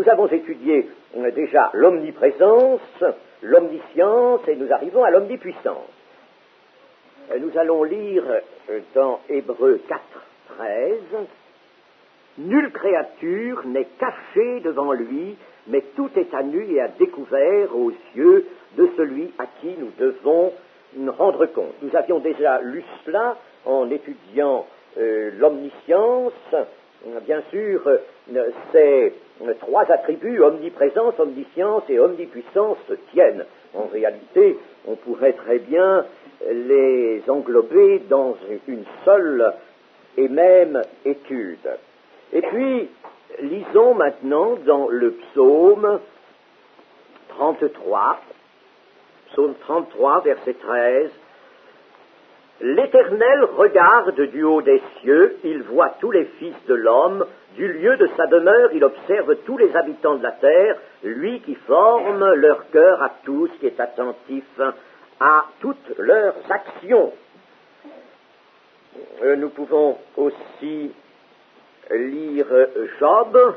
Nous avons étudié déjà l'omniprésence, l'omniscience, et nous arrivons à l'omnipuissance. Nous allons lire dans Hébreux 4, 13, « Nulle créature n'est cachée devant lui, mais tout est à nu et à découvert aux yeux de celui à qui nous devons nous rendre compte. » Nous avions déjà lu cela en étudiant l'omniscience. Bien sûr, ces trois attributs, omniprésence, omniscience et omnipuissance, se tiennent. En réalité, on pourrait très bien les englober dans une seule et même étude. Et puis, lisons maintenant dans le psaume 33, verset 13, « L'Éternel regarde du haut des cieux, il voit tous les fils de l'homme, du lieu de sa demeure, il observe tous les habitants de la terre, lui qui forme leur cœur à tous, qui est attentif à toutes leurs actions. » Nous pouvons aussi lire Job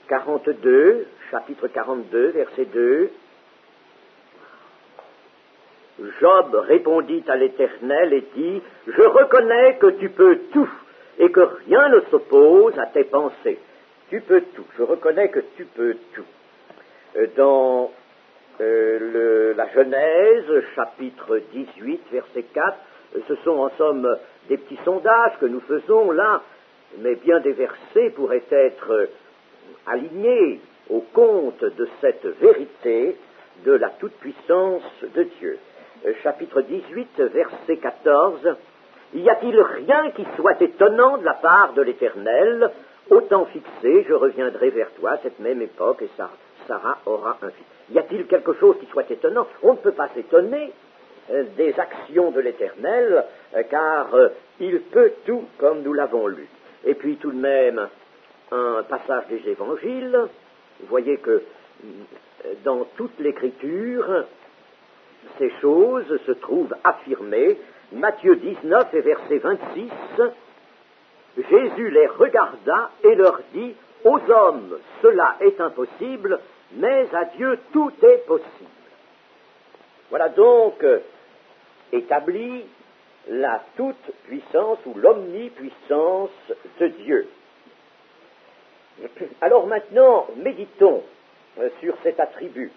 42, chapitre 42, verset 2. Job répondit à l'Éternel et dit, « Je reconnais que tu peux tout et que rien ne s'oppose à tes pensées. » Tu peux tout. Je reconnais que tu peux tout. Dans la Genèse, chapitre 18, verset 4, ce sont en somme des petits sondages que nous faisons là, mais bien des versets pourraient être alignés au compte de cette vérité de la toute-puissance de Dieu. Chapitre 18, verset 14, « Y a-t-il rien qui soit étonnant de la part de l'Éternel? Au temps fixé, je reviendrai vers toi à cette même époque, et Sarah aura un fils. » Y a-t-il quelque chose qui soit étonnant? On ne peut pas s'étonner des actions de l'Éternel, car il peut tout, comme nous l'avons lu. Et puis tout de même, un passage des Évangiles, vous voyez que dans toute l'Écriture, ces choses se trouvent affirmées. Matthieu 19 et verset 26, Jésus les regarda et leur dit, « Aux hommes, cela est impossible, mais à Dieu tout est possible. » Voilà donc établie la toute-puissance ou l'omnipuissance de Dieu. Alors maintenant, méditons sur cet attribut.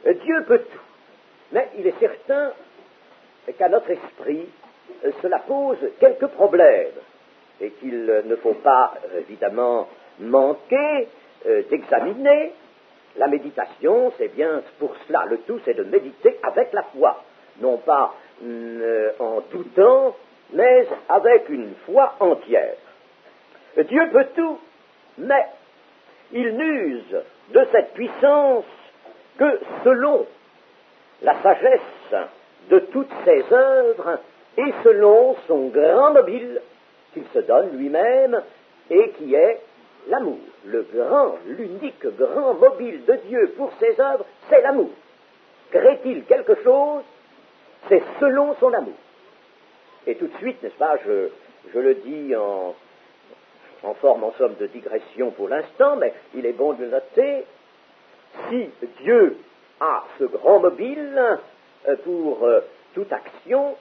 Dieu peut tout, mais il est certain qu'à notre esprit, cela pose quelques problèmes et qu'il ne faut pas, évidemment, manquer d'examiner. La méditation, c'est bien pour cela. Le tout, c'est de méditer avec la foi, non pas en doutant, mais avec une foi entière. Dieu peut tout, mais il n'use de cette puissance que selon la sagesse de toutes ses œuvres et selon son grand mobile qu'il se donne lui-même et qui est l'amour. L'unique grand mobile de Dieu pour ses œuvres, c'est l'amour. Crée-t-il quelque chose, c'est selon son amour. Et tout de suite, n'est-ce pas, je le dis en forme, en somme, de digression pour l'instant, mais il est bon de le noter, si Dieu a ce grand mobile pour toute action,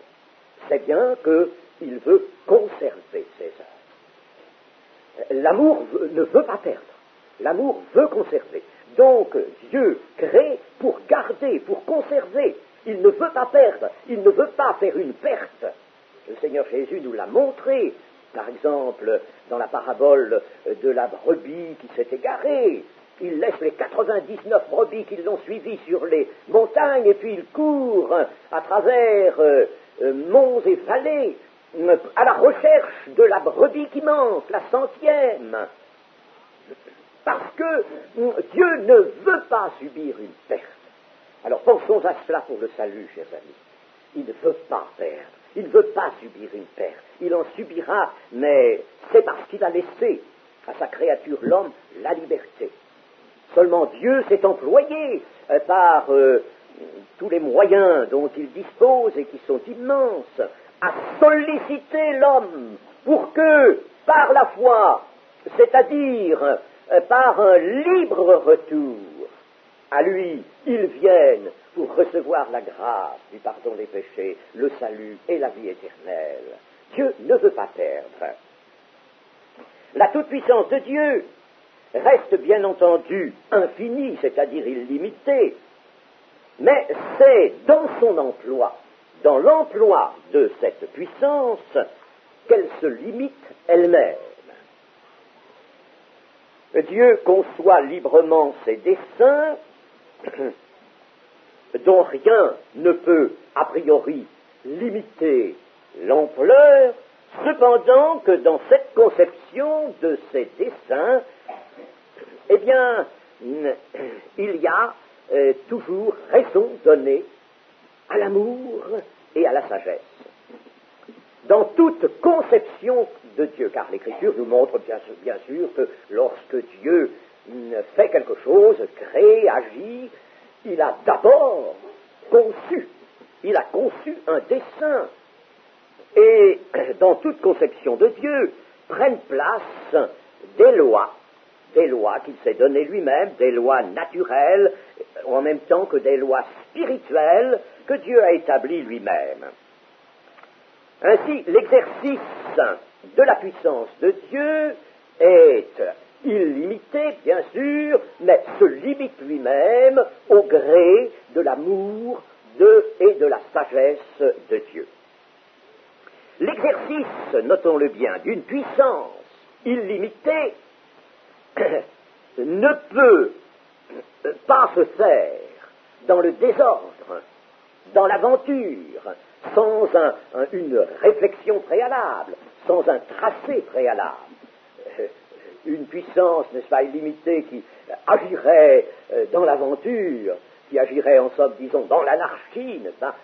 c'est bien qu'il veut conserver ses œuvres. L'amour ne veut pas perdre, l'amour veut conserver. Donc Dieu crée pour garder, pour conserver. Il ne veut pas perdre, il ne veut pas faire une perte. Le Seigneur Jésus nous l'a montré, par exemple, dans la parabole de la brebis qui s'est égarée. Il laisse les 99 brebis qui l'ont suivi sur les montagnes et puis il court à travers monts et vallées à la recherche de la brebis qui manque, la 100e. Parce que Dieu ne veut pas subir une perte. Alors pensons à cela pour le salut, chers amis. Il ne veut pas perdre, il ne veut pas subir une perte. Il en subira, mais c'est parce qu'il a laissé à sa créature, l'homme, la liberté. Seulement Dieu s'est employé par tous les moyens dont il dispose et qui sont immenses à solliciter l'homme pour que, par la foi, c'est-à-dire par un libre retour à lui, ils viennent pour recevoir la grâce du pardon des péchés, le salut et la vie éternelle. Dieu ne veut pas perdre. La toute-puissance de Dieu reste bien entendu infinie, c'est-à-dire illimitée, mais c'est dans son emploi, dans l'emploi de cette puissance, qu'elle se limite elle-même. Dieu conçoit librement ses desseins, dont rien ne peut a priori limiter l'ampleur, cependant que dans cette conception de ses desseins, eh bien, il y a toujours raison donnée à l'amour et à la sagesse. Dans toute conception de Dieu, car l'Écriture nous montre bien sûr que lorsque Dieu fait quelque chose, crée, agit, il a d'abord conçu un dessein. Et dans toute conception de Dieu prennent place des lois qu'il s'est données lui-même, des lois naturelles, en même temps que des lois spirituelles que Dieu a établies lui-même. Ainsi, l'exercice de la puissance de Dieu est illimité, bien sûr, mais se limite lui-même au gré de l'amour et de la sagesse de Dieu. L'exercice, notons-le bien, d'une puissance illimitée ne peut pas se faire dans le désordre, dans l'aventure, sans une réflexion préalable, sans un tracé préalable. Une puissance, n'est-ce pas, illimitée qui agirait dans l'aventure, qui agirait en somme, disons, dans l'anarchie, n'est-ce pas,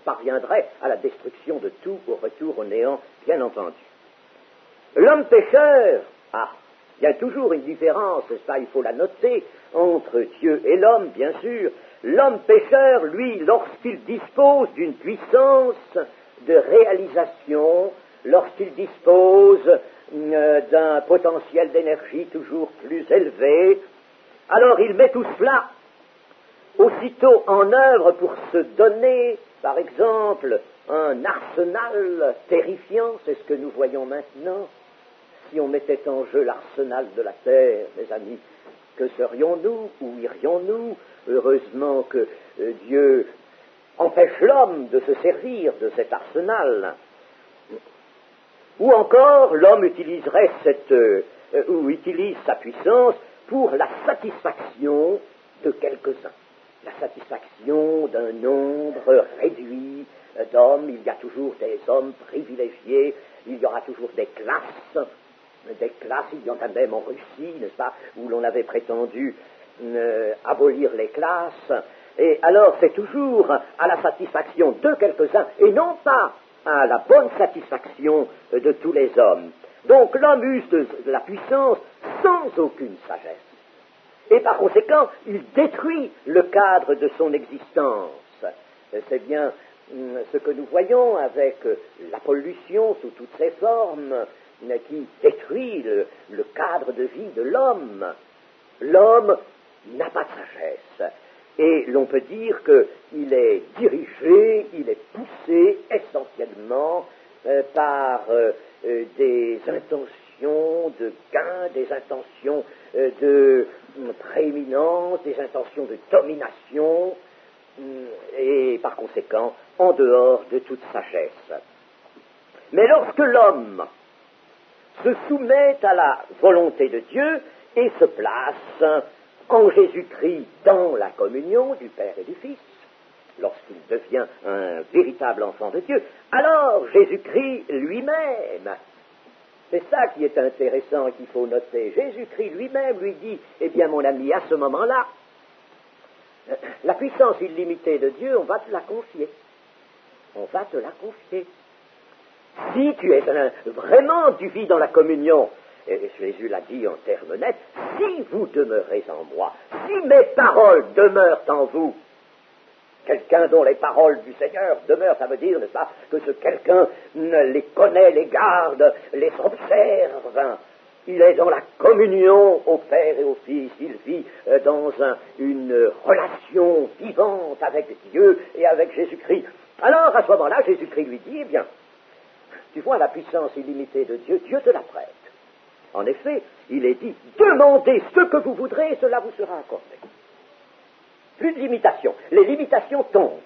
parviendrait à la destruction de tout, au retour au néant, bien entendu. L'homme pécheur, il y a toujours une différence, n'est-ce pas, il faut la noter, entre Dieu et l'homme, bien sûr. L'homme pécheur, lui, lorsqu'il dispose d'une puissance de réalisation, lorsqu'il dispose d'un potentiel d'énergie toujours plus élevé, alors il met tout cela aussitôt en œuvre pour se donner, par exemple, un arsenal terrifiant, c'est ce que nous voyons maintenant. Si on mettait en jeu l'arsenal de la terre, mes amis, que serions-nous? Où irions-nous? Heureusement que Dieu empêche l'homme de se servir de cet arsenal. Ou encore, l'homme utiliserait utilise sa puissance pour la satisfaction de quelques-uns. La satisfaction d'un nombre réduit d'hommes. Il y a toujours des hommes privilégiés, il y aura toujours des classes, il y en a même en Russie, n'est-ce pas, où l'on avait prétendu abolir les classes. Et alors c'est toujours à la satisfaction de quelques-uns et non pas à la bonne satisfaction de tous les hommes. Donc l'homme use de la puissance sans aucune sagesse. Et par conséquent, il détruit le cadre de son existence. C'est bien ce que nous voyons avec la pollution sous toutes ses formes, qui détruit le cadre de vie de l'homme. L'homme n'a pas de sagesse. Et l'on peut dire qu'il est dirigé, il est poussé essentiellement par des intentions de gain, des intentions de prééminence, des intentions de domination, et par conséquent en dehors de toute sagesse. Mais lorsque l'homme se soumet à la volonté de Dieu et se place en Jésus-Christ dans la communion du Père et du Fils, lorsqu'il devient un véritable enfant de Dieu, alors Jésus-Christ lui-même, c'est ça qui est intéressant et qu'il faut noter, Jésus-Christ lui-même lui dit, eh bien mon ami, à ce moment-là, la puissance illimitée de Dieu, on va te la confier. On va te la confier. Si tu es vraiment, tu vis dans la communion, et Jésus l'a dit en termes nets, si vous demeurez en moi, si mes paroles demeurent en vous, quelqu'un dont les paroles du Seigneur demeurent, ça veut dire, n'est-ce pas, que ce quelqu'un les connaît, les garde, les observe, il est dans la communion au Père et au Fils, il vit dans une relation vivante avec Dieu et avec Jésus-Christ. Alors, à ce moment-là, Jésus-Christ lui dit, eh bien, tu vois la puissance illimitée de Dieu, Dieu te la prête. En effet, il est dit, demandez ce que vous voudrez et cela vous sera accordé. Plus de limitations. Les limitations tombent.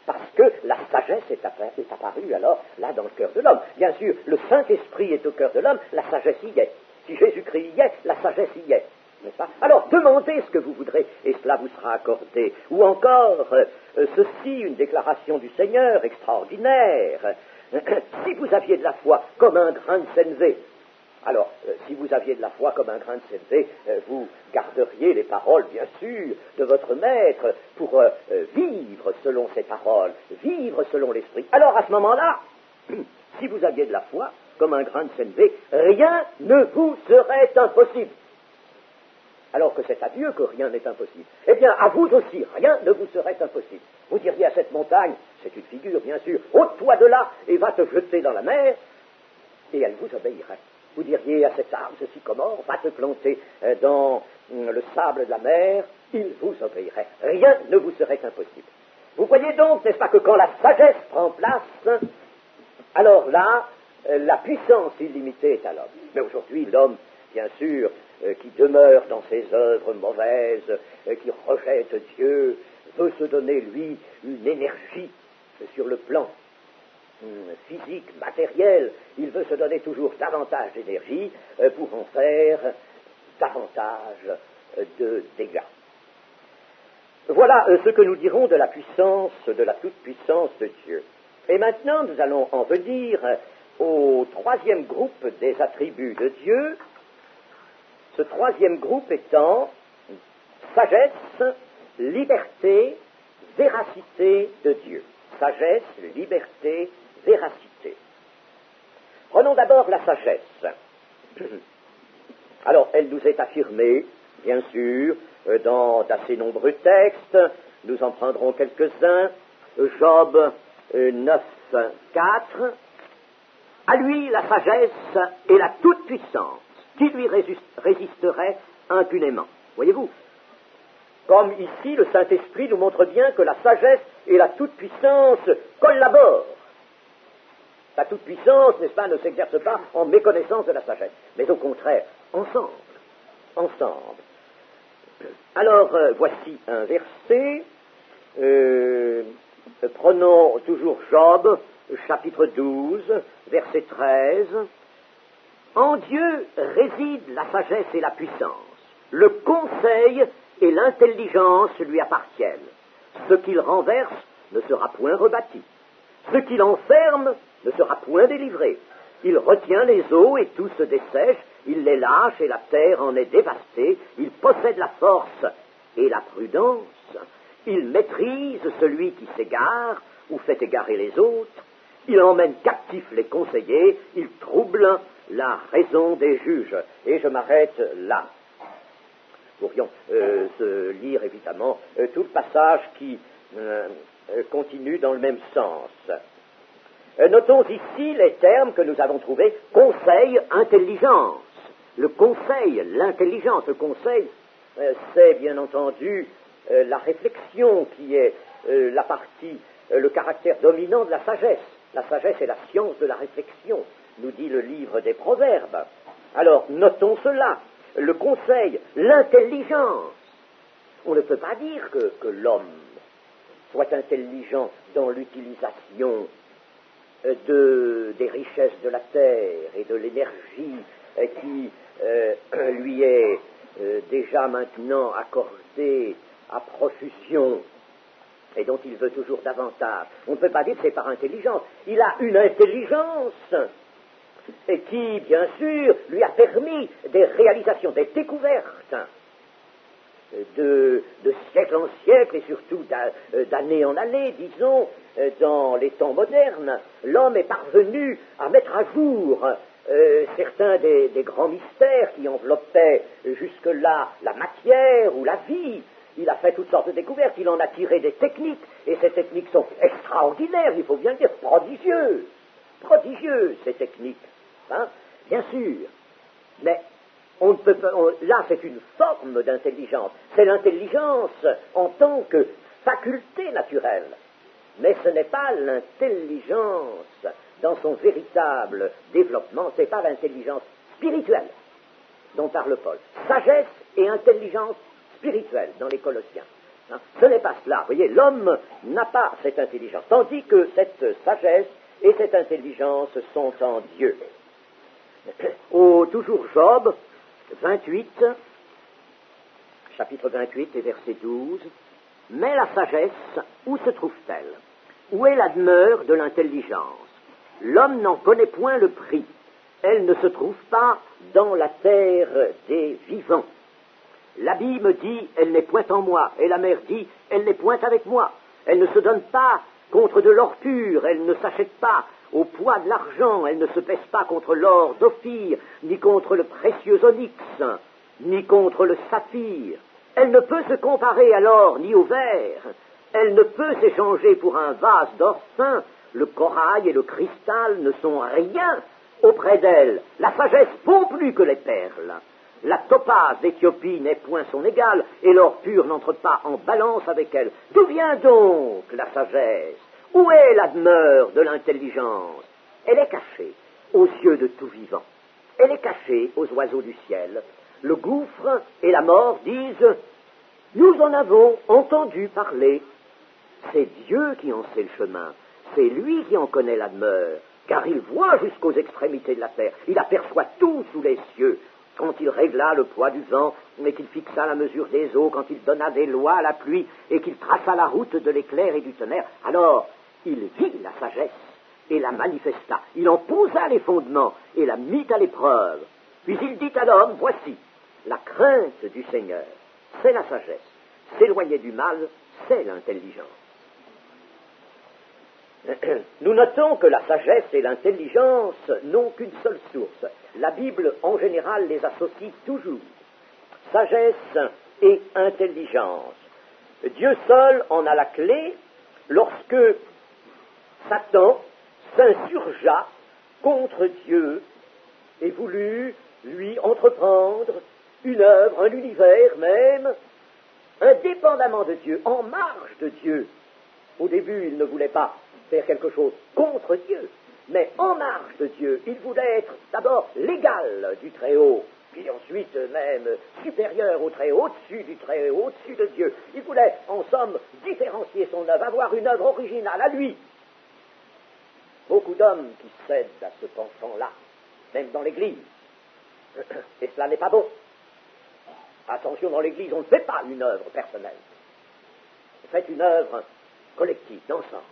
Parce que la sagesse est apparue alors là dans le cœur de l'homme. Bien sûr, le Saint-Esprit est au cœur de l'homme, la sagesse y est. Si Jésus-Christ y est, la sagesse y est. N'est-ce pas? Alors demandez ce que vous voudrez et cela vous sera accordé. Ou encore, ceci, une déclaration du Seigneur extraordinaire. Si vous aviez de la foi comme un grain de sénévé, alors, si vous aviez de la foi comme un grain de sénévé, vous garderiez les paroles, bien sûr, de votre maître pour vivre selon ces paroles, vivre selon l'esprit. Alors, à ce moment-là, si vous aviez de la foi comme un grain de sénévé, rien ne vous serait impossible. Alors que c'est à Dieu que rien n'est impossible. Eh bien, à vous aussi, rien ne vous serait impossible. Vous diriez à cette montagne, c'est une figure, bien sûr, ôte-toi de là et va te jeter dans la mer, et elle vous obéirait. Vous diriez à cet arbre, ce sycomore, va te planter dans le sable de la mer, il vous obéirait. Rien ne vous serait impossible. Vous voyez donc, n'est-ce pas, que quand la sagesse prend place, alors là, la puissance illimitée est à l'homme. Mais aujourd'hui, l'homme, bien sûr, qui demeure dans ses œuvres mauvaises, qui rejette Dieu, veut se donner, lui, une énergie sur le plan physique, matériel, il veut se donner toujours davantage d'énergie pour en faire davantage de dégâts. Voilà ce que nous dirons de la puissance, de la toute-puissance de Dieu. Et maintenant, nous allons en venir au troisième groupe des attributs de Dieu, ce troisième groupe étant sagesse, liberté, véracité de Dieu. Sagesse, liberté, véracité. Prenons d'abord la sagesse. Alors, elle nous est affirmée, bien sûr, dans d'assez nombreux textes. Nous en prendrons quelques-uns. Job 9, 4. À lui, la sagesse et la toute-puissance, qui lui résisterait impunément. Voyez-vous, comme ici, le Saint-Esprit nous montre bien que la sagesse et la toute-puissance collaborent. La toute-puissance, n'est-ce pas, ne s'exerce pas en méconnaissance de la sagesse, mais au contraire, ensemble. Ensemble. Alors, voici un verset. Prenons toujours Job, chapitre 12, verset 13. En Dieu réside la sagesse et la puissance. Le conseil et l'intelligence lui appartiennent. Ce qu'il renverse ne sera point rebâti. Ce qu'il enferme ne sera point délivré. Il retient les eaux et tout se dessèche, il les lâche et la terre en est dévastée, il possède la force et la prudence, il maîtrise celui qui s'égare ou fait égarer les autres, il emmène captifs les conseillers, il trouble la raison des juges. Et je m'arrête là. Nous pourrions se lire évidemment tout le passage qui continue dans le même sens. Notons ici les termes que nous avons trouvés, conseil, intelligence. Le conseil, l'intelligence, le conseil, c'est bien entendu la réflexion qui est la partie, le caractère dominant de la sagesse. La sagesse est la science de la réflexion, nous dit le livre des Proverbes. Alors, notons cela, le conseil, l'intelligence. On ne peut pas dire que l'homme soit intelligent dans l'utilisation des richesses de la terre et de l'énergie qui lui est déjà maintenant accordée à profusion et dont il veut toujours davantage. On ne peut pas dire que c'est par intelligence. Il a une intelligence et qui, bien sûr, lui a permis des réalisations, des découvertes de siècle en siècle et surtout d'année en année, disons, dans les temps modernes. L'homme est parvenu à mettre à jour certains des grands mystères qui enveloppaient jusque-là la matière ou la vie. Il a fait toutes sortes de découvertes, il en a tiré des techniques, et ces techniques sont extraordinaires, il faut bien le dire, prodigieuses, ces techniques, hein, bien sûr. Mais on ne peut pas, là, c'est une forme d'intelligence. C'est l'intelligence en tant que faculté naturelle. Mais ce n'est pas l'intelligence dans son véritable développement, ce n'est pas l'intelligence spirituelle dont parle Paul. Sagesse et intelligence spirituelle dans les Colossiens. Hein, ce n'est pas cela. Vous voyez, l'homme n'a pas cette intelligence, tandis que cette sagesse et cette intelligence sont en Dieu. Toujours Job 28, chapitre 28 et verset 12. Mais la sagesse, où se trouve-t-elle? Où est la demeure de l'intelligence? L'homme n'en connaît point le prix. Elle ne se trouve pas dans la terre des vivants. L'abîme dit, elle n'est point en moi, et la mer dit, elle n'est point avec moi. Elle ne se donne pas contre de l'or pur, elle ne s'achète pas au poids de l'argent, elle ne se pèse pas contre l'or d'Ophir, ni contre le précieux onyx, ni contre le saphir. Elle ne peut se comparer à l'or ni au verre. Elle ne peut s'échanger pour un vase d'or fin. Le corail et le cristal ne sont rien auprès d'elle. La sagesse vaut plus que les perles. La topaze d'Éthiopie n'est point son égale, et l'or pur n'entre pas en balance avec elle. D'où vient donc la sagesse? Où est la demeure de l'intelligence? Elle est cachée aux yeux de tout vivant. Elle est cachée aux oiseaux du ciel. Le gouffre et la mort disent, nous en avons entendu parler. C'est Dieu qui en sait le chemin. C'est lui qui en connaît la demeure, car il voit jusqu'aux extrémités de la terre. Il aperçoit tout sous les cieux. Quand il régla le poids du vent, et qu'il fixa la mesure des eaux, quand il donna des lois à la pluie, et qu'il traça la route de l'éclair et du tonnerre, alors il vit la sagesse et la manifesta. Il en posa les fondements et la mit à l'épreuve. Puis il dit à l'homme, voici, la crainte du Seigneur, c'est la sagesse. S'éloigner du mal, c'est l'intelligence. Nous notons que la sagesse et l'intelligence n'ont qu'une seule source. La Bible, en général, les associe toujours. Sagesse et intelligence. Dieu seul en a la clé lorsque Satan s'insurgea contre Dieu et voulut, lui, entreprendre une œuvre, un univers même, indépendamment de Dieu, en marge de Dieu. Au début, il ne voulait pas faire quelque chose contre Dieu, mais en marge de Dieu. Il voulait être d'abord l'égal du Très-Haut, puis ensuite même supérieur au Très-Haut, au-dessus du Très-Haut, au-dessus de Dieu. Il voulait, en somme, différencier son œuvre, avoir une œuvre originale à lui. Beaucoup d'hommes qui cèdent à ce penchant-là, même dans l'Église, et cela n'est pas bon. Attention, dans l'Église, on ne fait pas une œuvre personnelle. On fait une œuvre collective, d'ensemble.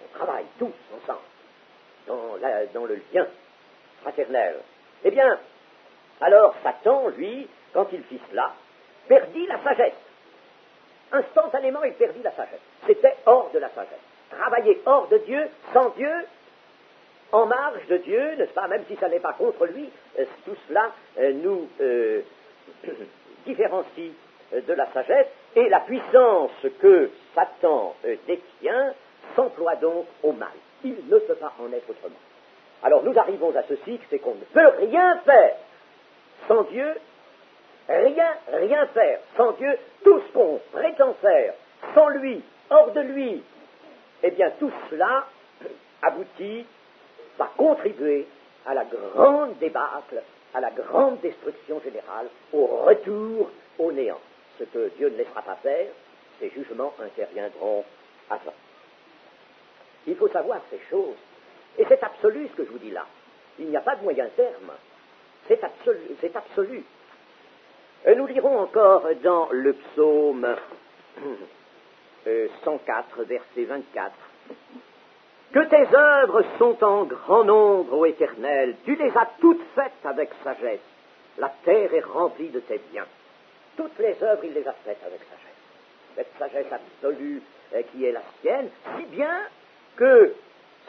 On travaille tous ensemble, dans le lien fraternel. Eh bien, alors Satan, lui, quand il fit cela, perdit la sagesse. Instantanément, il perdit la sagesse. C'était hors de la sagesse. Travailler hors de Dieu, sans Dieu, en marge de Dieu, n'est-ce pas, même si ça n'est pas contre lui, tout cela nous différencie de la sagesse, et la puissance que Satan détient s'emploie donc au mal. Il ne peut pas en être autrement. Alors nous arrivons à ceci, c'est qu'on ne peut rien faire sans Dieu, rien faire sans Dieu. Tout ce qu'on prétend faire sans lui, hors de lui, eh bien tout cela aboutit, va contribuer à la grande débâcle, à la grande destruction générale, au retour au néant. Ce que Dieu ne laissera pas faire, ses jugements interviendront avant. Il faut savoir ces choses. Et c'est absolu ce que je vous dis là. Il n'y a pas de moyen terme. C'est absolu. Nous lirons encore dans le psaume 104, verset 24. Que tes œuvres sont en grand nombre, ô Éternel, tu les as toutes faites avec sagesse. La terre est remplie de tes biens. Toutes les œuvres, il les a faites avec sagesse. Cette sagesse absolue qui est la sienne, si bien que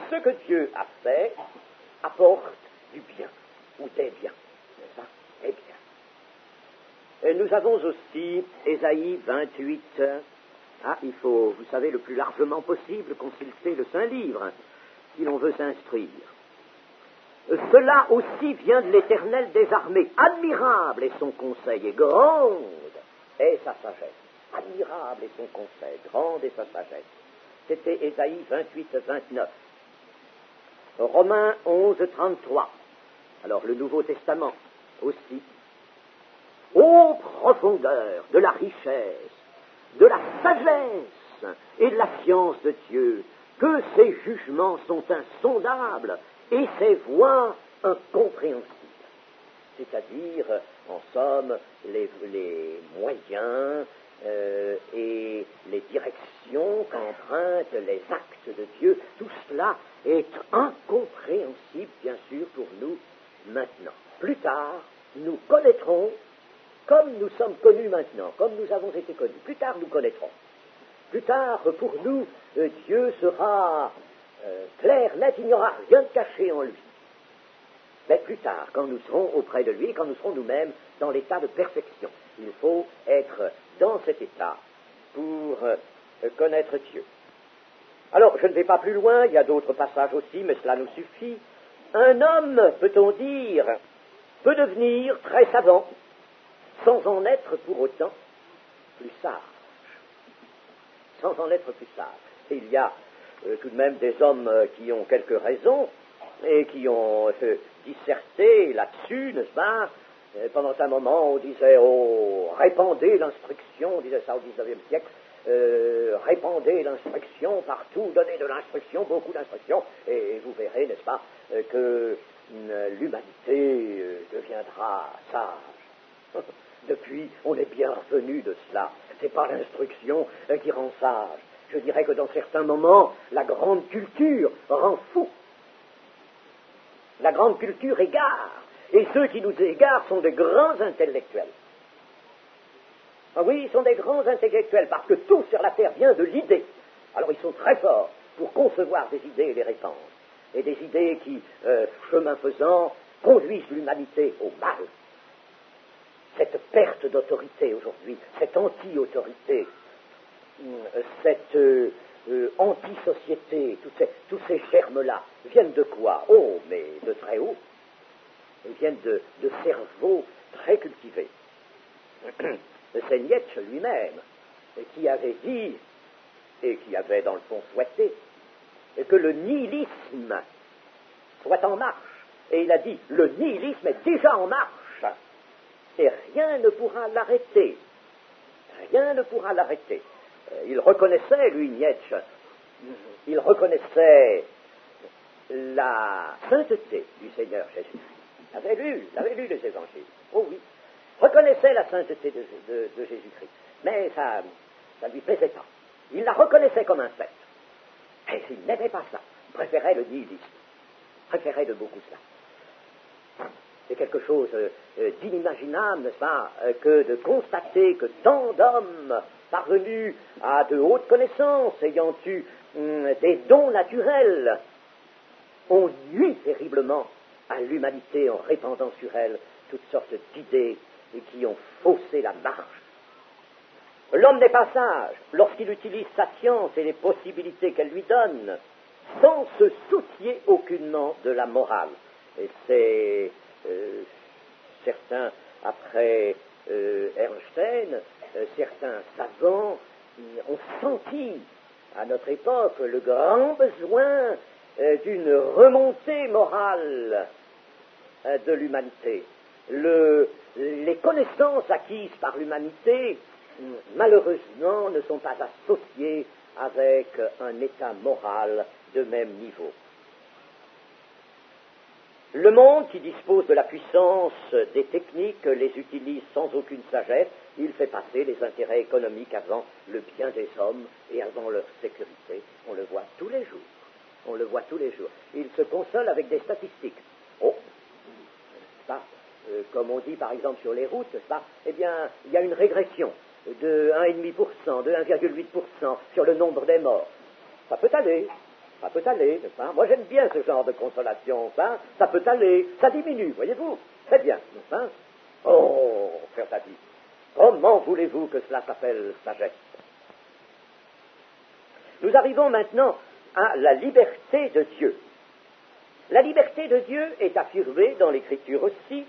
ce que Dieu a fait apporte du bien, ou des biens, n'est-ce pas? Eh bien. Et nous avons aussi Ésaïe 28. Il faut, vous savez, le plus largement possible consulter le Saint-Livre, si l'on veut s'instruire. Cela aussi vient de l'Éternel des armées. Admirable est son conseil et grande est sa sagesse. Admirable est son conseil, grande est sa sagesse. C'était Ésaïe 28-29. Romains 11-33. Alors le Nouveau Testament aussi. Ô profondeur de la richesse, de la sagesse et de la science de Dieu, que ses jugements sont insondables et ses voies incompréhensibles. C'est-à-dire, en somme, les moyens et les directions qu'empruntent les actes de Dieu, tout cela est incompréhensible, bien sûr, pour nous maintenant. Plus tard, nous connaîtrons comme nous sommes connus maintenant, comme nous avons été connus. Plus tard, nous connaîtrons. Plus tard, pour nous, Dieu sera clair, net, il n'y aura rien de caché en lui. Mais plus tard, quand nous serons auprès de lui, quand nous serons nous-mêmes dans l'état de perfection, il faut être dans cet état pour connaître Dieu. Alors, je ne vais pas plus loin, il y a d'autres passages aussi, mais cela nous suffit. Un homme, peut-on dire, peut devenir très savant, sans en être pour autant plus sage. Sans en être plus sage. Et il y a tout de même des hommes qui ont quelques raisons et qui ont disserté là-dessus, n'est-ce pas? Pendant un moment, on disait, oh, répandez l'instruction, on disait ça au XIXe siècle, répandez l'instruction partout, donnez de l'instruction, beaucoup d'instruction, et vous verrez, n'est-ce pas, que l'humanité deviendra sage. Depuis, on est bien revenu de cela. C'est pas l'instruction qui rend sage. Je dirais que dans certains moments, la grande culture rend fou. La grande culture égare. Et ceux qui nous égarent sont des grands intellectuels. Ah oui, ils sont des grands intellectuels, parce que tout sur la terre vient de l'idée. Alors ils sont très forts pour concevoir des idées et les répandre. Et des idées qui, chemin faisant, conduisent l'humanité au mal. Cette perte d'autorité aujourd'hui, cette anti-autorité, cette anti-société, tous ces germes-là, viennent de quoi? Oh, mais de très haut. Ils viennent de cerveaux très cultivés. C'est Nietzsche lui-même qui avait dit, et qui avait dans le fond souhaité, que le nihilisme soit en marche. Et il a dit, le nihilisme est déjà en marche. Et rien ne pourra l'arrêter. Rien ne pourra l'arrêter. Il reconnaissait, lui, Nietzsche, il reconnaissait la sainteté du Seigneur Jésus. Il avait lu les évangiles. Oh oui. Reconnaissait la sainteté de Jésus-Christ. Mais ça ne lui plaisait pas. Il la reconnaissait comme un fait. Et s'il n'aimait pas ça, préférait le nihilisme. Préférait de beaucoup cela. C'est quelque chose d'inimaginable, n'est-ce pas, que de constater que tant d'hommes parvenus à de hautes connaissances, ayant eu des dons naturels, ont nui terriblement à l'humanité en répandant sur elle toutes sortes d'idées et qui ont faussé la marche. L'homme n'est pas sage lorsqu'il utilise sa science et les possibilités qu'elle lui donne sans se soucier aucunement de la morale. Et c'est certains, après Einstein, certains savants ont senti à notre époque le grand besoin d'une remontée morale de l'humanité. Les connaissances acquises par l'humanité, malheureusement, ne sont pas associées avec un état moral de même niveau. Le monde qui dispose de la puissance des techniques les utilise sans aucune sagesse. Il fait passer les intérêts économiques avant le bien des hommes et avant leur sécurité. On le voit tous les jours. On le voit tous les jours. Il se console avec des statistiques. Oh, pas, comme on dit par exemple sur les routes, pas, eh bien, il y a une régression de 1,5%, de 1,8% sur le nombre des morts. Ça peut aller. Ça peut aller, n'est-ce pas? Moi, j'aime bien ce genre de consolation, hein? Ça peut aller, ça diminue, voyez-vous? Très bien, n'est-ce pas? Oh, frère Tati, comment voulez-vous que cela s'appelle sagesse? Nous arrivons maintenant à la liberté de Dieu. La liberté de Dieu est affirmée dans l'Écriture aussi,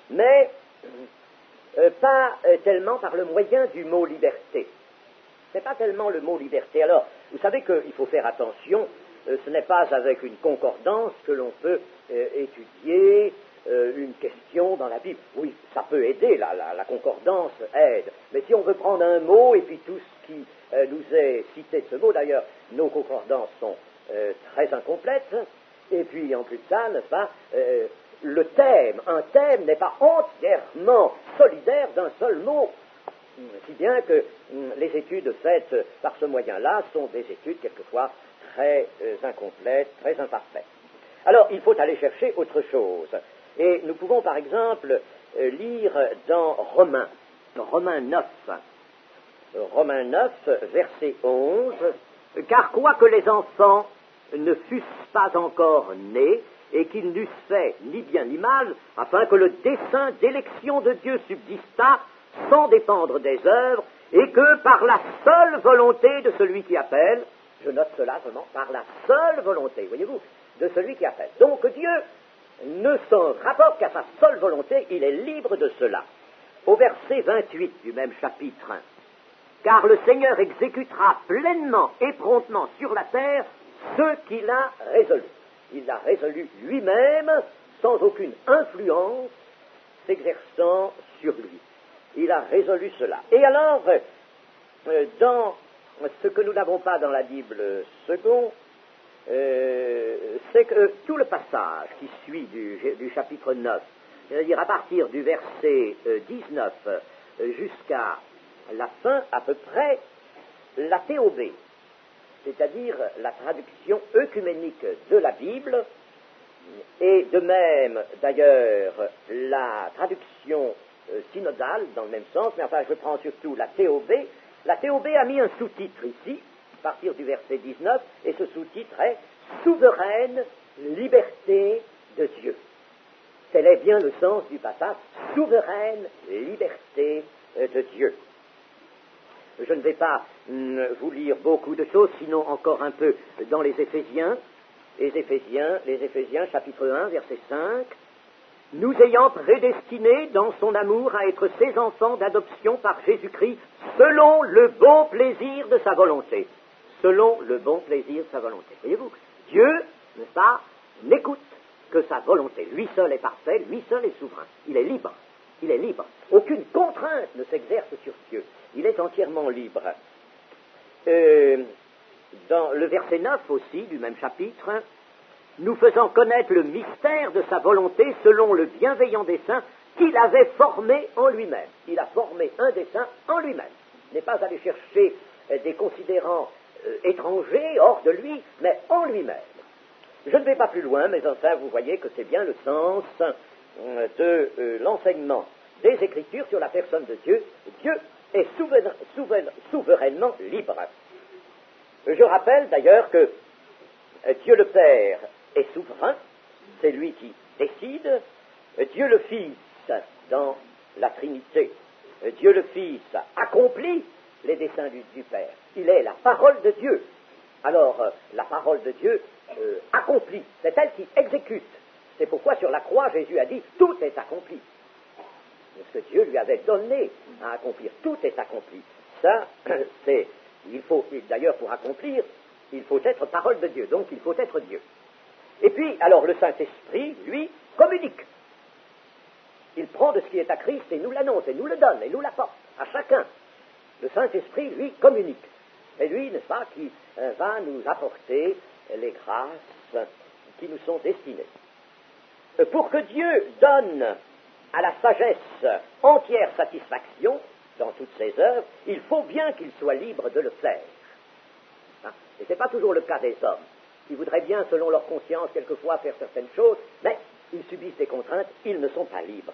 mais pas tellement par le moyen du mot liberté. Ce n'est pas tellement le mot liberté. Alors, vous savez qu'il faut faire attention, ce n'est pas avec une concordance que l'on peut étudier une question dans la Bible. Oui, ça peut aider, la concordance aide. Mais si on veut prendre un mot, et puis tout ce qui nous est cité de ce mot, d'ailleurs, nos concordances sont très incomplètes, et puis en plus de ça, n'est-ce pas, un thème n'est pas entièrement solidaire d'un seul mot. Si bien que les études faites par ce moyen-là sont des études quelquefois très incomplètes, très imparfaites. Alors, il faut aller chercher autre chose. Et nous pouvons, par exemple, lire dans Romains 9, verset 11, « Car quoique les enfants ne fussent pas encore nés, et qu'ils n'eussent fait ni bien ni mal, afin que le dessein d'élection de Dieu subsistât, sans dépendre des œuvres, et que par la seule volonté de celui qui appelle, je note cela vraiment, par la seule volonté, voyez-vous, de celui qui appelle. Donc Dieu ne s'en rapporte qu'à sa seule volonté, il est libre de cela. Au verset 28 du même chapitre, « Car le Seigneur exécutera pleinement et promptement sur la terre ce qu'il a résolu. » Il l'a résolu lui-même, sans aucune influence s'exerçant sur lui. Il a résolu cela. Et alors, dans ce que nous n'avons pas dans la Bible second, c'est que tout le passage qui suit du chapitre 9, c'est-à-dire à partir du verset 19 jusqu'à la fin à peu près, la théobée, c'est-à-dire la traduction œcuménique de la Bible, et de même d'ailleurs la traduction synodale dans le même sens, mais enfin je prends surtout la théobée. La théobée a mis un sous-titre ici, à partir du verset 19, et ce sous-titre est « Souveraine liberté de Dieu ». Tel est bien le sens du passage « Souveraine liberté de Dieu ». Je ne vais pas vous lire beaucoup de choses, sinon encore un peu dans les Éphésiens. Les Éphésiens, chapitre 1, verset 5. « Nous ayant prédestinés dans son amour à être ses enfants d'adoption par Jésus-Christ, selon le bon plaisir de sa volonté. » Selon le bon plaisir de sa volonté. Voyez-vous, Dieu, n'est-ce pas, n'écoute que sa volonté. Lui seul est parfait, lui seul est souverain. Il est libre. Il est libre. Aucune contrainte ne s'exerce sur Dieu. Il est entièrement libre. Dans le verset 9 aussi, du même chapitre, nous faisant connaître le mystère de sa volonté selon le bienveillant dessein qu'il avait formé en lui-même. Il a formé un dessein en lui-même. Il n'est pas allé chercher des considérants étrangers, hors de lui, mais en lui-même. Je ne vais pas plus loin, mais enfin, vous voyez que c'est bien le sens de l'enseignement des Écritures sur la personne de Dieu. Dieu est souverainement libre. Je rappelle d'ailleurs que Dieu le Père est souverain, c'est lui qui décide. Dieu le Fils, dans la Trinité, Dieu le Fils accomplit les desseins du Père. Il est la parole de Dieu. Alors, la parole de Dieu accomplit, c'est elle qui exécute. C'est pourquoi sur la croix, Jésus a dit, tout est accompli. Ce que Dieu lui avait donné à accomplir, tout est accompli. Ça, il faut, d'ailleurs pour accomplir, il faut être parole de Dieu, donc il faut être Dieu. Et puis, alors le Saint-Esprit, lui, communique. Il prend de ce qui est à Christ et nous l'annonce, et nous le donne, et nous l'apporte à chacun. Le Saint-Esprit, lui, communique. C'est lui, n'est-ce pas, qui va nous apporter les grâces qui nous sont destinées. Pour que Dieu donne à la sagesse entière satisfaction dans toutes ses œuvres, il faut bien qu'il soit libre de le faire. Et ce n'est pas toujours le cas des hommes, qui voudraient bien, selon leur conscience, quelquefois faire certaines choses, mais ils subissent des contraintes, ils ne sont pas libres.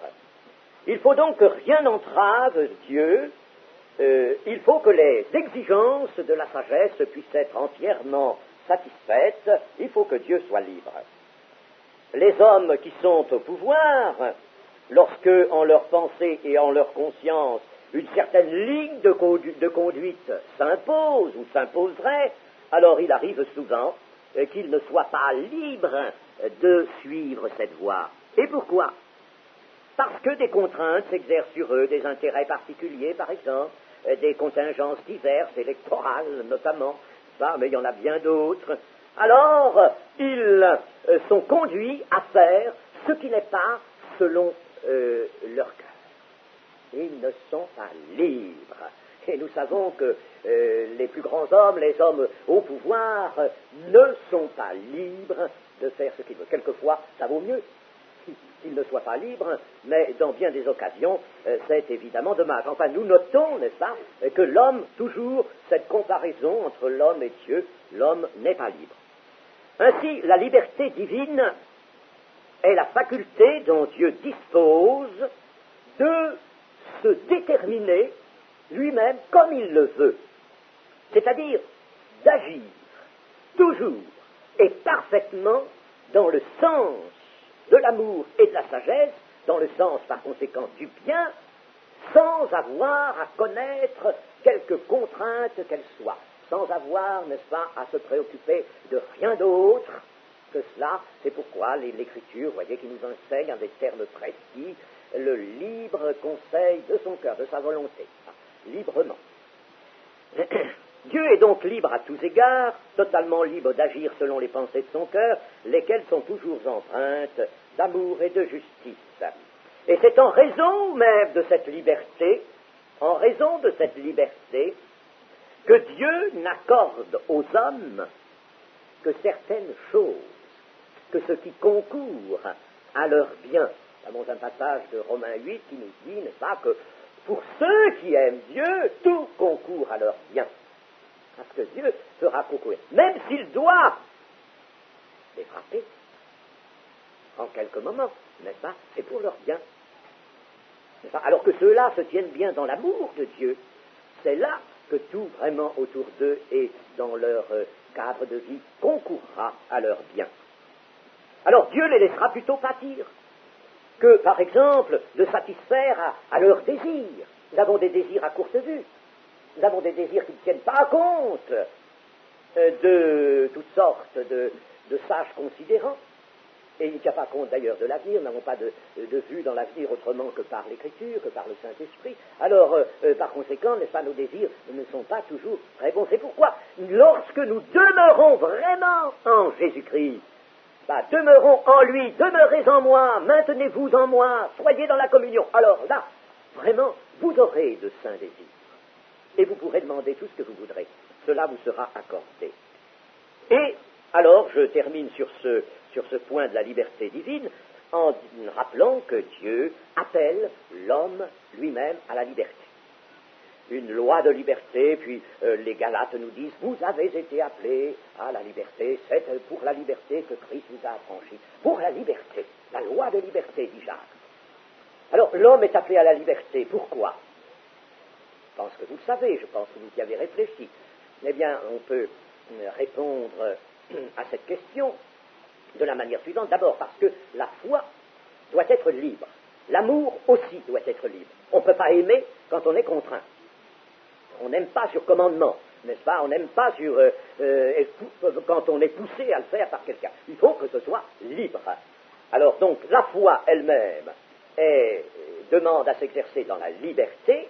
Il faut donc que rien n'entrave Dieu, il faut que les exigences de la sagesse puissent être entièrement satisfaites, il faut que Dieu soit libre. Les hommes qui sont au pouvoir, lorsque, en leur pensée et en leur conscience, une certaine ligne de conduite s'impose ou s'imposerait, alors il arrive souvent qu'ils ne soient pas libres de suivre cette voie. Et pourquoi? Parce que des contraintes s'exercent sur eux, des intérêts particuliers, par exemple, des contingences diverses, électorales notamment, mais il y en a bien d'autres. Alors, ils sont conduits à faire ce qui n'est pas selon leur cœur. Ils ne sont pas libres. Et nous savons que les plus grands hommes, les hommes au pouvoir, ne sont pas libres de faire ce qu'ils veulent. Quelquefois, ça vaut mieux qu'ils ne soient pas libres, mais dans bien des occasions, c'est évidemment dommage. Enfin, nous notons, n'est-ce pas, que l'homme, toujours cette comparaison entre l'homme et Dieu, l'homme n'est pas libre. Ainsi, la liberté divine est la faculté dont Dieu dispose de se déterminer lui-même comme il le veut, c'est-à-dire d'agir toujours et parfaitement dans le sens de l'amour et de la sagesse, dans le sens par conséquent du bien, sans avoir à connaître quelque contrainte qu'elle soit, sans avoir, n'est-ce pas, à se préoccuper de rien d'autre que cela. C'est pourquoi l'Écriture, voyez, qui nous enseigne en des termes précis, le libre conseil de son cœur, de sa volonté, librement. Dieu est donc libre à tous égards, totalement libre d'agir selon les pensées de son cœur, lesquelles sont toujours empreintes d'amour et de justice. Et c'est en raison même de cette liberté, que Dieu n'accorde aux hommes que certaines choses, que ce qui concourt à leur bien. Nous avons un passage de Romains 8 qui nous dit, n'est-ce pas, que pour ceux qui aiment Dieu, tout concourt à leur bien. Parce que Dieu fera concourir, même s'il doit les frapper en quelques moments, n'est-ce pas, c'est pour leur bien. N'est-ce pas? Alors que ceux-là se tiennent bien dans l'amour de Dieu, c'est là que tout vraiment autour d'eux et dans leur cadre de vie concourra à leur bien. Alors Dieu les laissera plutôt pâtir que, par exemple, de satisfaire à leurs désirs. Nous avons des désirs à courte vue. Nous avons des désirs qui ne tiennent pas compte de toutes sortes de sages considérants. Et il ne tient pas compte d'ailleurs de l'avenir. Nous n'avons pas de vue dans l'avenir autrement que par l'Écriture, que par le Saint-Esprit. Alors, par conséquent, n'est-ce pas, nos désirs ne sont pas toujours très bons. C'est pourquoi, lorsque nous demeurons vraiment en Jésus-Christ, demeurons en lui, demeurez en moi, maintenez-vous en moi, soyez dans la communion. Alors là, vraiment, vous aurez de saints désirs. Et vous pourrez demander tout ce que vous voudrez. Cela vous sera accordé. Et alors, je termine sur ce point de la liberté divine en rappelant que Dieu appelle l'homme lui-même à la liberté. Une loi de liberté, puis les Galates nous disent, vous avez été appelés à la liberté, c'est pour la liberté que Christ vous a affranchis. Pour la liberté, la loi de liberté, dit Jacques. Alors, l'homme est appelé à la liberté, pourquoi? Je pense que vous le savez, je pense que vous y avez réfléchi. Eh bien, on peut répondre à cette question de la manière suivante. D'abord, parce que la foi doit être libre. L'amour aussi doit être libre. On ne peut pas aimer quand on est contraint. On n'aime pas sur commandement, n'est-ce pas? On n'aime pas quand on est poussé à le faire par quelqu'un. Il faut que ce soit libre. Alors donc, la foi elle-même demande à s'exercer dans la liberté.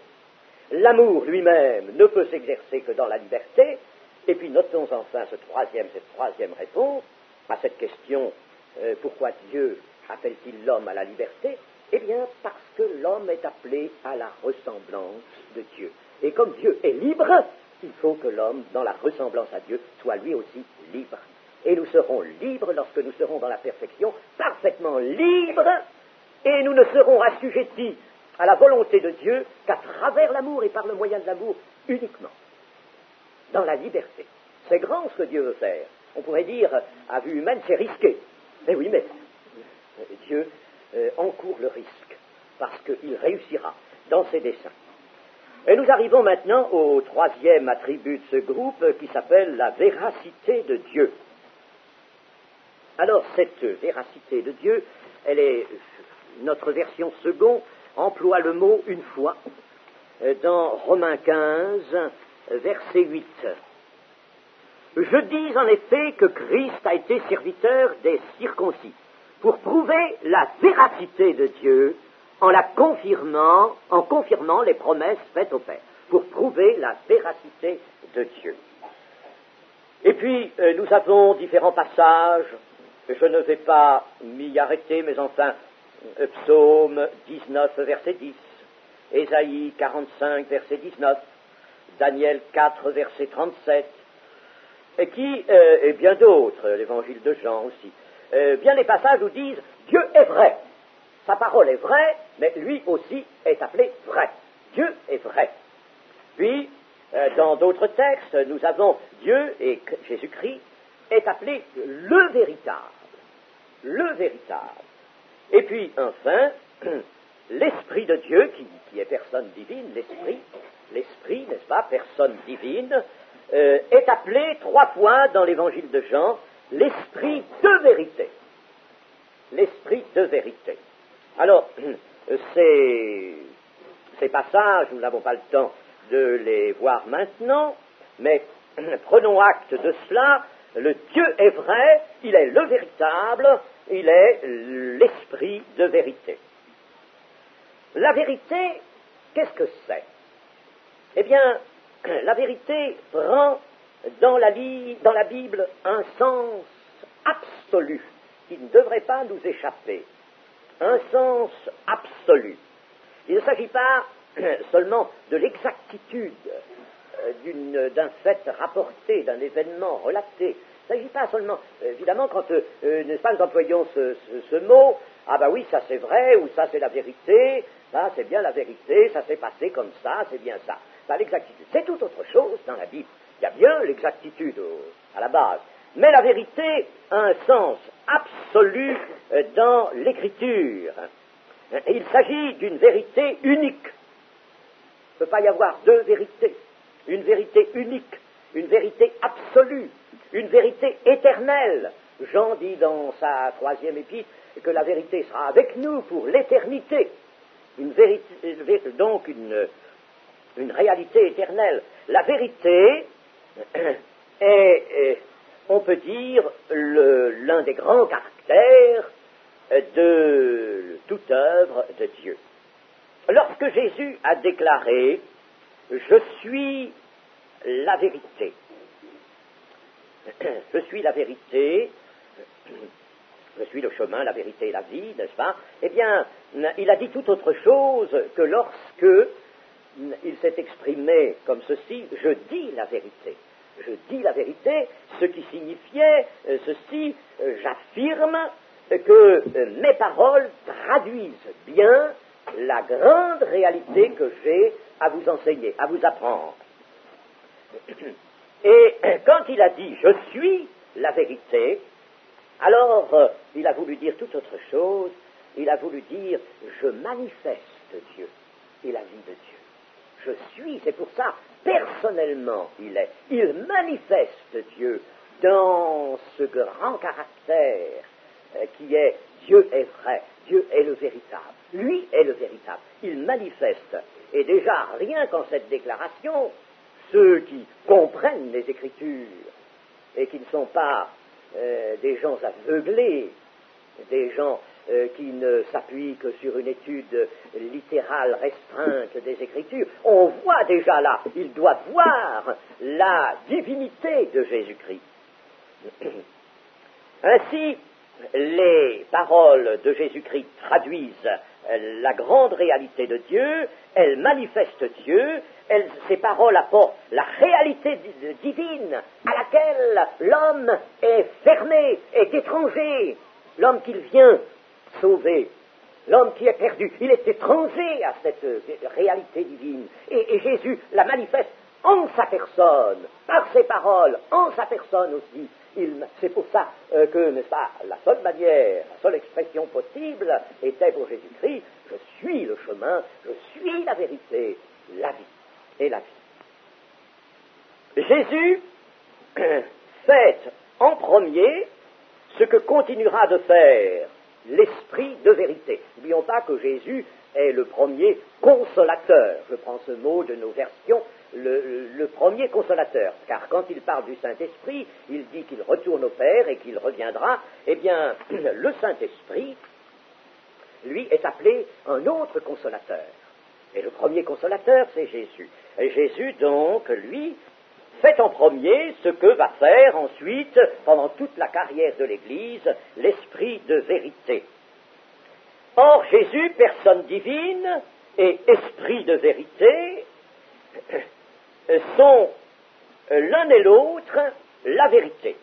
L'amour lui-même ne peut s'exercer que dans la liberté. Et puis notons enfin cette troisième réponse à cette question, pourquoi Dieu appelle-t-il l'homme à la liberté? Eh bien, parce que l'homme est appelé à la ressemblance de Dieu. Et comme Dieu est libre, il faut que l'homme, dans la ressemblance à Dieu, soit lui aussi libre. Et nous serons libres lorsque nous serons dans la perfection, parfaitement libres, et nous ne serons assujettis à la volonté de Dieu qu'à travers l'amour et par le moyen de l'amour uniquement. Dans la liberté. C'est grand ce que Dieu veut faire. On pourrait dire, à vue humaine, c'est risqué. Mais oui, mais Dieu encourt le risque, parce qu'il réussira dans ses desseins. Et nous arrivons maintenant au troisième attribut de ce groupe qui s'appelle la véracité de Dieu. Alors, cette véracité de Dieu, elle est, notre version seconde emploie le mot une fois dans Romains 15, verset 8. Je dis en effet que Christ a été serviteur des circoncis pour prouver la véracité de Dieu en confirmant les promesses faites au Père, pour prouver la véracité de Dieu. Et puis, nous avons différents passages, je ne vais pas m'y arrêter, mais enfin, Psaume 19, verset 10, Ésaïe 45, verset 19, Daniel 4, verset 37, et bien d'autres, l'évangile de Jean aussi. Bien les passages où disent « Dieu est vrai ». Sa parole est vraie, mais lui aussi est appelé vrai. Dieu est vrai. Puis, dans d'autres textes, nous avons Dieu et Jésus-Christ est appelé le véritable. Le véritable. Et puis, enfin, l'Esprit de Dieu, qui est personne divine, l'Esprit, n'est-ce pas, personne divine, est appelé 3 fois dans l'évangile de Jean l'Esprit de vérité. L'Esprit de vérité. Alors, ces passages, nous n'avons pas le temps de les voir maintenant, mais prenons acte de cela. Le Dieu est vrai, il est le véritable, il est l'Esprit de vérité. La vérité, qu'est-ce que c'est? Eh bien, la vérité prend dans la Bible un sens absolu qui ne devrait pas nous échapper. Un sens absolu. Il ne s'agit pas seulement de l'exactitude d'un fait rapporté, d'un événement relaté. Il ne s'agit pas seulement, évidemment, quand n'est-ce pas, nous employons ce mot, ah ben oui, ça c'est vrai, ou ça c'est la vérité, ça c'est bien la vérité, ça s'est passé comme ça, c'est bien ça. Pas l'exactitude. C'est tout autre chose dans la Bible. Il y a bien l'exactitude à la base. Mais la vérité a un sens absolu dans l'Écriture. Il s'agit d'une vérité unique. Il ne peut pas y avoir 2 vérités. Une vérité unique, une vérité absolue, une vérité éternelle. Jean dit dans sa 3e épître que la vérité sera avec nous pour l'éternité. Une vérité, donc une réalité éternelle. La vérité est, on peut dire, l'un des grands caractères de toute œuvre de Dieu. Lorsque Jésus a déclaré « Je suis la vérité », je suis la vérité, je suis le chemin, la vérité et la vie, n'est-ce pas? Eh bien, il a dit tout autre chose que lorsque il s'est exprimé comme ceci, je dis la vérité. Je dis la vérité, ce qui signifiait ceci, j'affirme que mes paroles traduisent bien la grande réalité que j'ai à vous enseigner, à vous apprendre. Et quand il a dit « je suis la vérité », alors il a voulu dire tout autre chose, il a voulu dire « je manifeste Dieu et la vie de Dieu ». Je suis, c'est pour ça, personnellement il manifeste Dieu dans ce grand caractère qui est Dieu est vrai, Dieu est le véritable, lui est le véritable, il manifeste, et déjà rien qu'en cette déclaration, ceux qui comprennent les Écritures et qui ne sont pas des gens aveuglés, des gens qui ne s'appuient que sur une étude littérale restreinte des Écritures, on voit déjà là, ils doivent voir la divinité de Jésus-Christ. Ainsi, les paroles de Jésus-Christ traduisent la grande réalité de Dieu, elles manifestent Dieu, ces paroles apportent la réalité divine à laquelle l'homme est fermé, est étranger, l'homme qu'il vient sauver, l'homme qui est perdu, il est étranger à cette réalité divine, et Jésus la manifeste en sa personne, par ses paroles, en sa personne aussi. C'est pour ça que, n'est-ce pas, la seule manière, la seule expression possible était pour Jésus-Christ, je suis le chemin, je suis la vérité, la vie et la vie. Jésus fait en premier ce que continuera de faire l'Esprit de vérité. N'oublions pas que Jésus est le premier consolateur. Je prends ce mot de nos versions le premier consolateur, car quand il parle du Saint-Esprit, il dit qu'il retourne au Père et qu'il reviendra. Eh bien, le Saint-Esprit, lui, est appelé un autre consolateur. Et le premier consolateur, c'est Jésus. Et Jésus, donc, lui, fait en premier ce que va faire ensuite, pendant toute la carrière de l'Église, l'Esprit de vérité. Or, Jésus, personne divine et Esprit de vérité, sont l'un et l'autre la vérité.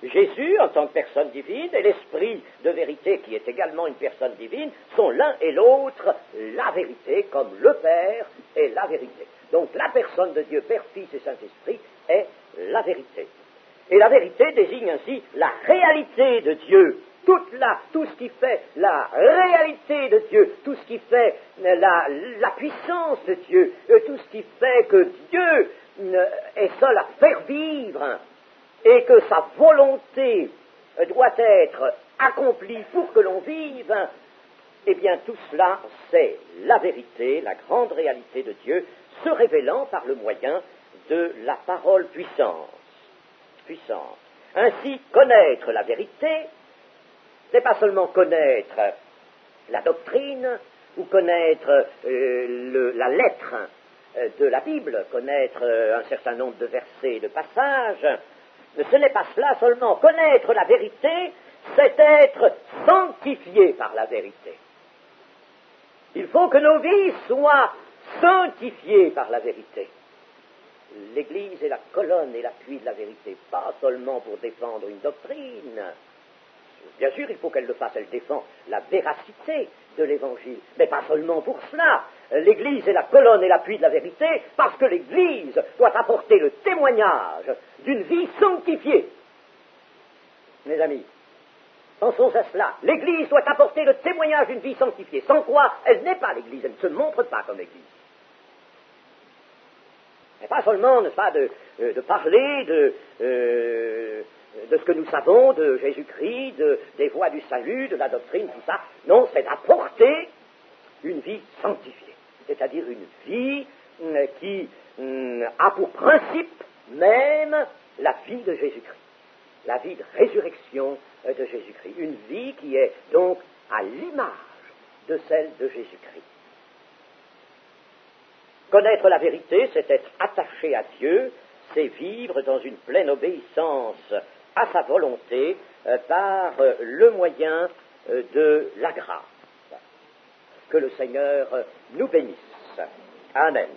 Jésus, en tant que personne divine, et l'Esprit de vérité, qui est également une personne divine, sont l'un et l'autre la vérité, comme le Père est la vérité. Donc la personne de Dieu, Père, Fils et Saint-Esprit, est la vérité. Et la vérité désigne ainsi la réalité de Dieu. Tout ce qui fait la réalité de Dieu, tout ce qui fait la puissance de Dieu, tout ce qui fait que Dieu est seul à faire vivre et que sa volonté doit être accomplie pour que l'on vive, eh bien tout cela, c'est la vérité, la grande réalité de Dieu, se révélant par le moyen de la parole puissante. Ainsi, connaître la vérité, c'est pas seulement connaître la doctrine ou connaître la lettre de la Bible, connaître un certain nombre de versets et de passages. Ce n'est pas cela seulement. Connaître la vérité, c'est être sanctifié par la vérité. Il faut que nos vies soient sanctifiées par la vérité. L'Église est la colonne et l'appui de la vérité, pas seulement pour défendre une doctrine. Bien sûr, il faut qu'elle le fasse, elle défend la véracité de l'Évangile, mais pas seulement pour cela. L'Église est la colonne et l'appui de la vérité, parce que l'Église doit apporter le témoignage d'une vie sanctifiée. Mes amis, pensons à cela. L'Église doit apporter le témoignage d'une vie sanctifiée, sans quoi elle n'est pas l'Église, elle ne se montre pas comme Église. Et pas seulement, n'est-ce pas, de parler de ce que nous savons de Jésus-Christ, des voies du salut, de la doctrine, tout ça. Non, c'est d'apporter une vie sanctifiée, c'est-à-dire une vie qui a pour principe même la vie de Jésus-Christ, la vie de résurrection de Jésus-Christ, une vie qui est donc à l'image de celle de Jésus-Christ. Connaître la vérité, c'est être attaché à Dieu, c'est vivre dans une pleine obéissance à sa volonté par le moyen de la grâce. Que le Seigneur nous bénisse. Amen.